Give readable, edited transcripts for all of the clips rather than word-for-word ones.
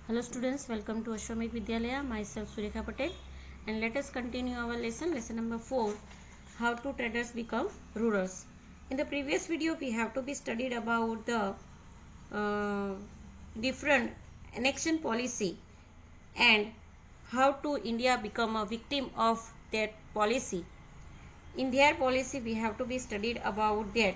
Hello students, welcome to Ashwamekh Vidyalaya. Myself Surekha Patel, and let us continue our lesson number 4, how to traders become rulers. In the previous video we have to be studied about the different annexion policy and how to India become a victim of that policy. In their policy we have to be studied about that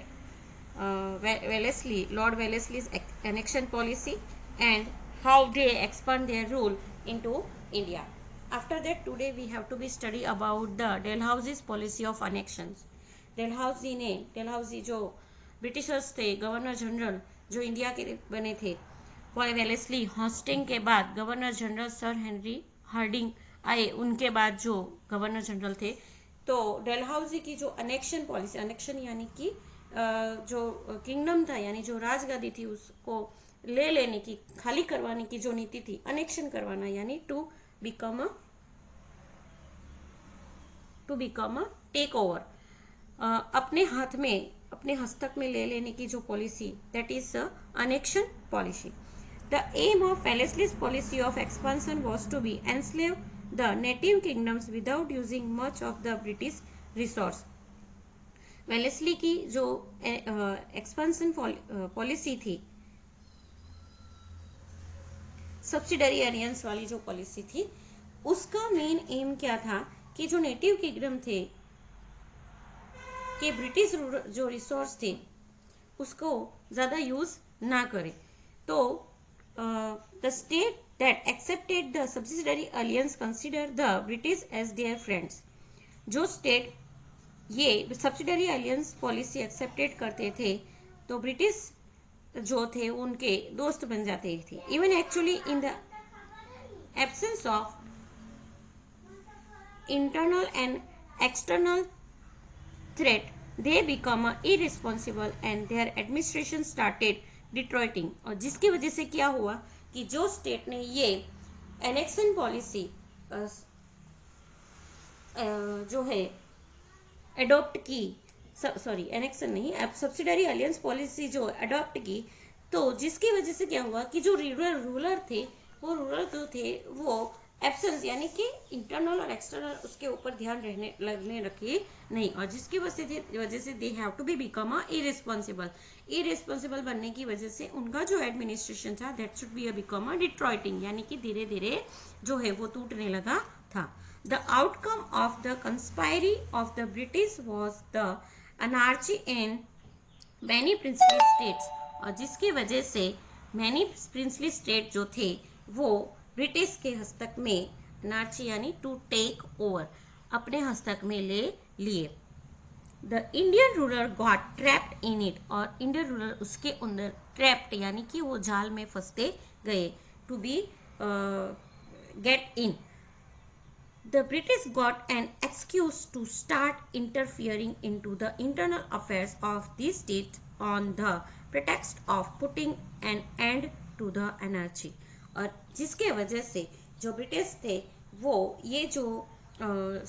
Lord Wellesley's annexion policy and how they expand their rule into India. After that, today we have to be study about the Dalhousie's policy of annexions. Dalhousie जो Britishers थे, governor general जो India के बने थे, Wellesley Hastings के बाद governor general sir Henry Hardinge आए, उनके बाद जो गवर्नर जनरल थे, तो डलहौजी की जो अनेक्शन पॉलिसी, अनेक्शन यानी कि जो किंगडम था यानी जो राजगादी थी उसको ले लेने की, खाली करवाने की जो नीति थी, अनेक्शन करवाना यानी to become a take over, अपने हाथ में, अपने हस्तक में ले लेने की जो policy, that is annexation policy. The aim of Wellesley's policy of expansion was to be enslave the native kingdoms without using much of the British resource. Wellesley की जो एक्सपेंशन पॉलिसी थी, सब्सिडरी एलियंस वाली जो policy थी, उसका main M क्या था कि जो नेटिव किंगडम थे कि ब्रिटिश जो रिसोर्स थे उसको ज्यादा यूज ना करे. तो the state that accepted the subsidiary alliance consider the British as their friends. जो स्टेट ये सब्सिडरी एलियंस पॉलिसी एक्सेप्टेड करते थे तो ब्रिटिश जो थे उनके दोस्त बन जाते थे. Even actually in the absence of internal and external threat they become irresponsible and their administration started detracting. और जिसकी वजह से क्या हुआ कि जो स्टेट ने ये एनेक्शन पॉलिसी जो है एडॉप्ट की, सॉरी एनेक्शन नहीं, सब्सिडरी अलियंस पॉलिसी जो अडॉप्ट की, तो जिसकी वजह से क्या हुआ कि जो रूलर थे वो वो एब्सेंस यानी कि इंटरनल और एक्सटर्नल उसके ऊपर ध्यान लगने रखे नहीं, और जिसकी वजह से they have to be become irresponsible बनने की वजह से उनका जो एडमिनिस्ट्रेशन था that should be become deteriorating, यानी कि धीरे धीरे जो है वो टूटने लगा था. The outcome of the conspiracy of the British was the anarchy in many princely states. और जिसकी वजह से मैनी प्रिंसली स्टेट जो थे वो ब्रिटिश के हस्तक में, नार्ची यानी टू टेक ओवर, अपने हस्तक में ले लिए. The Indian ruler got trapped in it. और इंडियन रूलर उसके अंदर ट्रैप्ड यानी कि वो जाल में फंसते गए, to be get in. The British got an excuse to start interfering into the internal affairs of these states on the pretext of putting an end to the anarchy. और जिसके वजह से जो ब्रिटिश थे वो ये जो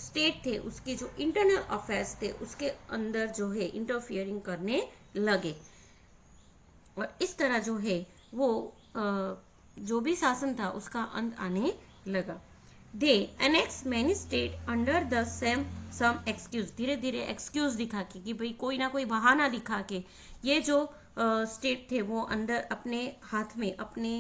स्टेट थे उसके जो इंटरनल अफेयर्स थे उसके अंदर जो है इंटरफियरिंग करने लगे, और इस तरह जो है वो जो भी शासन था उसका अंत आने लगा. They annexed many states under the some excuse. धीरे धीरे एक्सक्यूज दिखा के कि भाई कोई ना कोई बहाना दिखा के ये जो स्टेट थे वो अंदर अपने हाथ में, अपने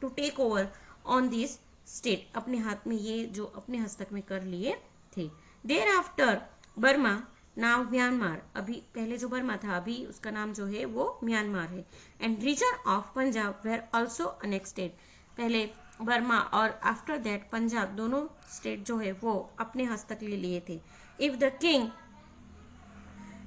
to take over on this state, अपने हाथ में ये जो अपने हस्तक में कर लिए थे. Thereafter Burma, now Myanmar, अभी पहले जो बर्मा था अभी उसका नाम जो है वो म्यांमार है. And region of Punjab were also annexed. पहले बर्मा और आफ्टर दैट पंजाब दोनों स्टेट जो है वो अपने हस्तक ले लिए थे. If the king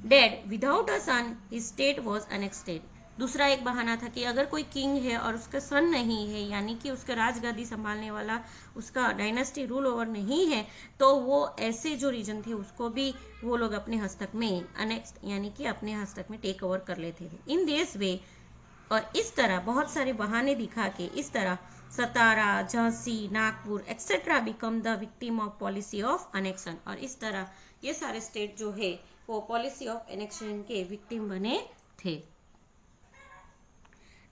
dead without a son his state was annexed. दूसरा एक बहाना था कि अगर कोई किंग है और उसका सन नहीं है, यानी कि उसका राजगादी संभालने वाला, उसका डायनेस्टी रूल ओवर नहीं है, तो वो ऐसे जो रीजन थे उसको भी वो लोग अपने हस्तक में अनेक्स यानी कि अपने हस्तक में टेक ओवर कर लेते थे. इन दिस वे, और इस तरह बहुत सारे बहाने दिखा के इस तरह Satara, Jhansi, Nagpur etcetera become the victim of policy of annexation. और इस तरह ये सारे स्टेट जो है वो पॉलिसी ऑफ एनेक्शन के विक्टिम बने थे.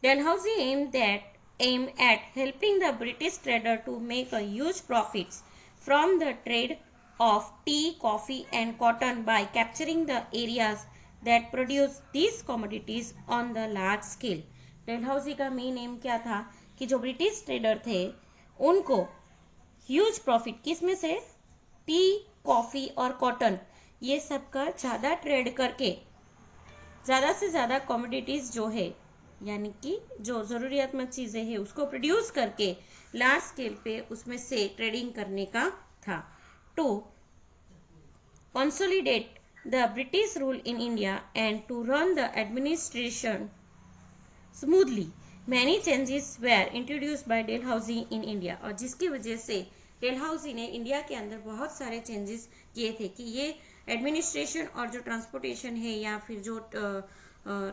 Dalhousie aimed at aim at helping the British trader to make a huge profits from the trade of tea, coffee and cotton by capturing the areas that produce these commodities on the large scale. Dalhousie का main M क्या था कि जो British trader थे उनको huge profit किस में से, टी, कॉफी और कॉटन, ये सब का ज्यादा ट्रेड करके ज्यादा से ज्यादा कमोडिटीज जो है यानी कि जो जरूरियातमंद चीजें हैं उसको प्रोड्यूस करके लार्ज स्केल पे उसमें से ट्रेडिंग करने का था. To consolidate the British rule in India and to run the administration smoothly many changes were introduced by Dalhousie in India. और जिसकी वजह से डेलहाउसी ने इंडिया के अंदर बहुत सारे चेंजेस किए थे कि ये एडमिनिस्ट्रेशन और जो ट्रांसपोर्टेशन है या फिर जो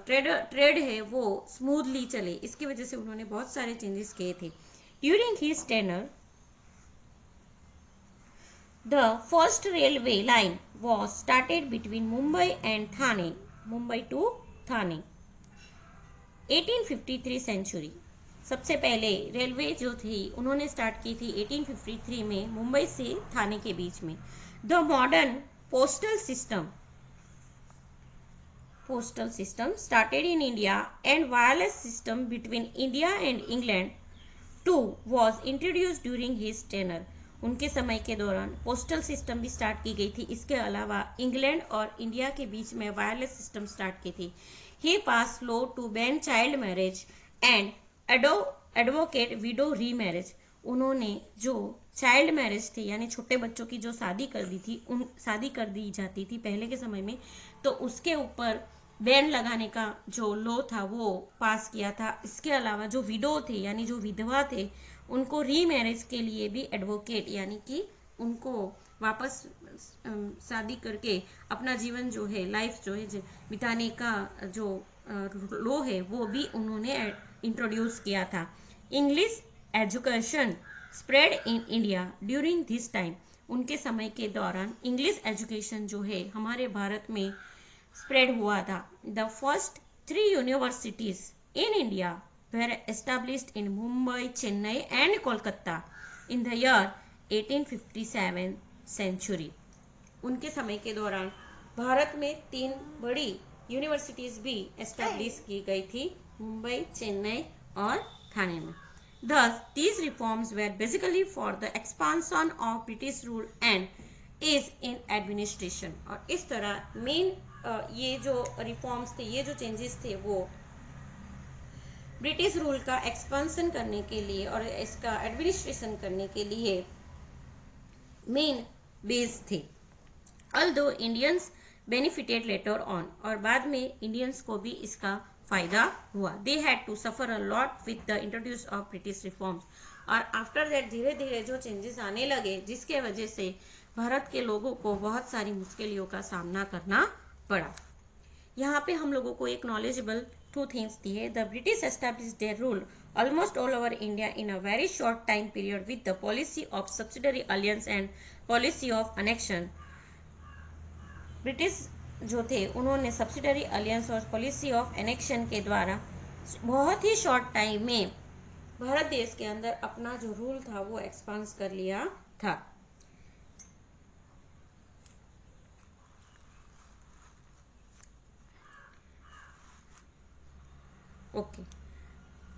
ट्रेड है वो स्मूथली चले. इसकी वजह से उन्होंने बहुत सारे चेंजेस किए थे. During his tenure the first railway line was started between Mumbai and Thane, Mumbai to Thane, 1853 century. सबसे पहले रेलवे जो थी उन्होंने स्टार्ट की थी 1853 में मुंबई से थाने के बीच में. The modern postal system started in India and wireless system between India and England too was introduced during his tenure. उनके समय के दौरान पोस्टल सिस्टम भी स्टार्ट की गई थी. इसके अलावा इंग्लैंड और इंडिया के बीच में वायरलेस सिस्टम स्टार्ट की थी. He passed law to ban child marriage and advocate widow remarriage. उन्होंने जो चाइल्ड मैरिज थी यानी छोटे बच्चों की जो शादी कर दी जाती थी पहले के समय में, तो उसके ऊपर बैन लगाने का जो लॉ था वो पास किया था. इसके अलावा जो विडो थे यानी जो विधवा थे उनको रीमैरिज के लिए भी एडवोकेट यानी कि उनको वापस शादी करके अपना जीवन जो है लाइफ जो है बिताने का जो लॉ है वो भी उन्होंने इंट्रोड्यूस किया था. English education spread in India during this time. उनके समय के दौरान इंग्लिश एजुकेशन जो है हमारे भारत में स्प्रेड हुआ था. The first 3 universities in India were established in Mumbai, Chennai and Kolkata in the year 1857 century. उनके समय के दौरान भारत में 3 बड़ी यूनिवर्सिटीज भी एस्टैब्लिश की गई थी मुंबई, चेन्नई और थाने में. Thus, these reforms were basically for the expansion of British rule and ease in administration. और इस तरह मेन ये जो रिफॉर्म्स थे, ये जो चेंजेस थे वो ब्रिटिश रूल का एक्सपेंशन करने के लिए और इसका एडमिनिस्ट्रेशन करने के लिए मेन बेस थे. Although Indians benefited later on, और बाद में इंडियंस को भी इसका फायदा हुआ. They had to suffer a lot with the introduction of British reforms. और आफ्टर दैट धीरे धीरे जो चेंजेस आने लगे जिसके वजह से भारत के लोगों को बहुत सारी मुश्किलों का सामना करना पड़ा. यहाँ पे हम लोगों को एक नॉलेजेबल 2 थिंग्स दी है. The British established their rule almost all over India in a very short time period with the policy of subsidiary alliance and policy of annexion. British जो थे उन्होंने सब्सिडरी अलियंस और पॉलिसी ऑफ एनेक्शन के द्वारा बहुत ही short time में भारत देश के अंदर अपना जो रूल था वो एक्सपांड कर लिया था. ओके.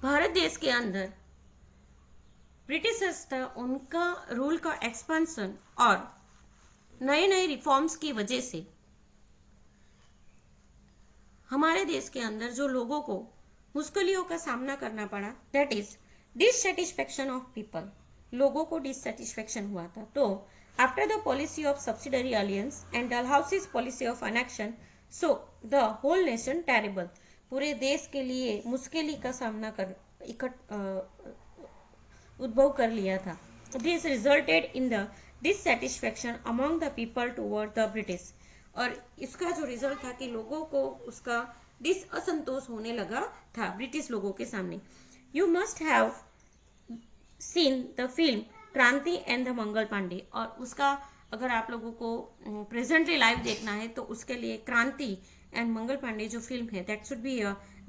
भारत देश के अंदर ब्रिटिशर्स था उनका रूल का एक्सपेंशन और नए नए रिफॉर्म्स की वजह से हमारे देश के अंदर जो लोगों को मुश्किलों का सामना करना पड़ा, that is dissatisfaction of people. लोगों को डिससेटिस्फेक्शन हुआ था. तो after the policy of subsidiary alliance and Dalhousie's policy of annexation, so the whole nation terrible. पूरे देश के लिए मुश्किल का सामना कर उद्भव कर लिया था. This resulted in the dissatisfaction among the people toward the British. और इसका जो रिजल्ट था कि लोगों को उसका असंतोष होने लगा था ब्रिटिश लोगों के सामने. You must have seen the film क्रांति एंड द मंगल पांडे. और उसका अगर आप लोगों को प्रेजेंटली लाइव देखना है तो उसके लिए क्रांति एंड मंगल पांडे जो फिल्म है that should be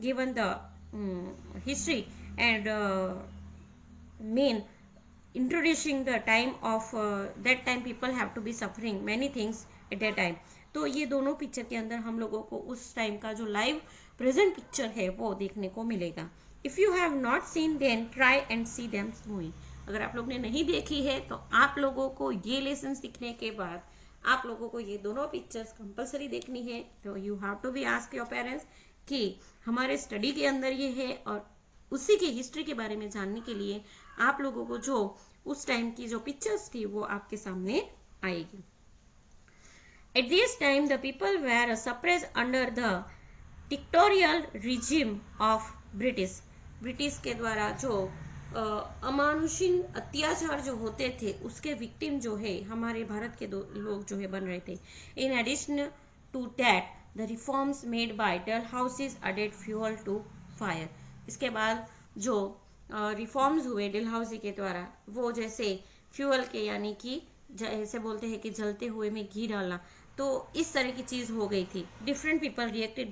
given the history and mean introducing the time of that time people have to be suffering many things at that time. तो ये दोनों पिक्चर के अंदर हम लोगों को उस टाइम का जो लाइव प्रेजेंट पिक्चर है वो देखने को मिलेगा. If you have not seen then try and see them movie. अगर आप लोग ने नहीं देखी है तो आप लोगों को ये लेसन सीखने के बाद आप लोगों को ये दोनों पिक्चर्स कंपलसरी देखनी है. तो you have to be ask your parents कि हमारे स्टडी के अंदर ये है, और उसी की हिस्ट्री के बारे में जानने के लिए आप लोगों को जो उस टाइम की जो पिक्चर्स थी वो आपके सामने आएगी. At this time the people were suppressed under the dictatorial regime of British. British के द्वारा जो अमानुषिक अत्याचार जो होते थे उसके विक्टिम जो है हमारे भारत के लोग जो है बन रहे थे. In addition to that the reforms made by Dalhousie added fuel to fire. इसके बाद जो रिफॉर्म्स हुए डलहौसी के द्वारा वो जैसे फ्यूअल के यानी कि जैसे बोलते हैं कि जलते हुए में घी डालना, तो इस तरह की चीज हो गई थी. Different people reacted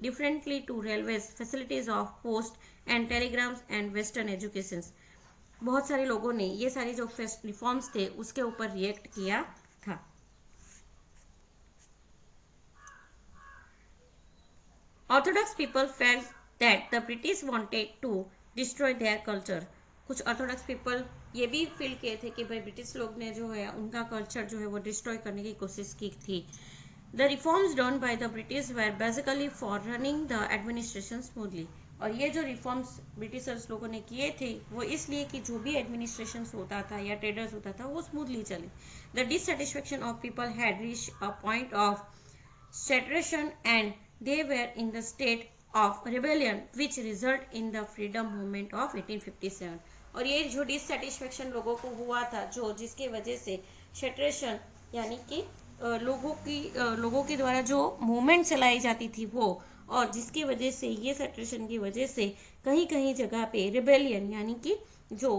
differently to railways facilities of post and telegrams and western education. बहुत सारे लोगों ने ये सारे जो रिफॉर्म्स थे उसके ऊपर रिएक्ट किया था. Orthodox people felt that the British wanted to destroy their culture. कुछ ऑर्थोडॉक्स पीपल ये भी फील किए थे कि भाई ब्रिटिश लोग ने जो है उनका कल्चर जो है वो डिस्ट्रॉय करने की कोशिश की थी. The reforms done by the British were basically for running the administration smoothly. और ये जो रिफॉर्म्स ब्रिटिशर्स लोगों ने किए थे वो इसलिए कि जो भी एडमिनिस्ट्रेशन होता था या ट्रेडर्स होता था वो स्मूथली चले. The dissatisfaction of people had reached a point of saturation and they were in the state of rebellion which result in the freedom movement of 1857. और ये जो डिससेटिस्फेक्शन लोगों को हुआ था जो जिसके वजह से सैचुरेशन यानी कि लोगों के द्वारा जो मूवमेंट चलाई जाती थी वो, और जिसकी वजह से ये सैचुरेशन की वजह से कहीं कहीं जगह पे रिबेलियन यानी कि जो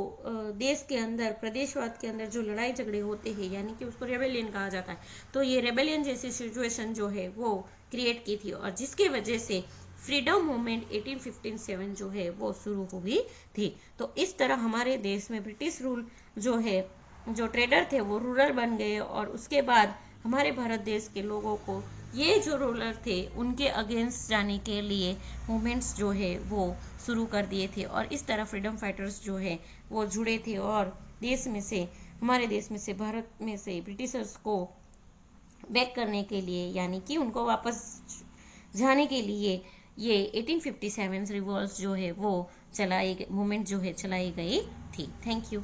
देश के अंदर प्रदेशवाद के अंदर जो लड़ाई झगड़े होते हैं यानी कि उसको रेबेलियन कहा जाता है. तो ये रेबेलियन जैसी सिचुएशन जो है वो क्रिएट की थी और जिसकी वजह से फ्रीडम मूवमेंट 1857 जो है वो शुरू हुई थी. तो इस तरह हमारे देश में ब्रिटिश रूल जो है जो ट्रेडर थे वो रूरल बन गए, और उसके बाद हमारे भारत देश के लोगों को ये जो रूलर थे उनके अगेंस्ट जाने के लिए मूवमेंट्स जो है वो शुरू कर दिए थे. और इस तरह फ्रीडम फाइटर्स जो है वो जुड़े थे और देश में से हमारे देश में से भारत में से ब्रिटिशर्स को बैक करने के लिए यानी कि उनको वापस जाने के लिए ये 1857 रिवॉल्ट्स जो है वो मूवमेंट जो है चलाई गई थी. Thank you.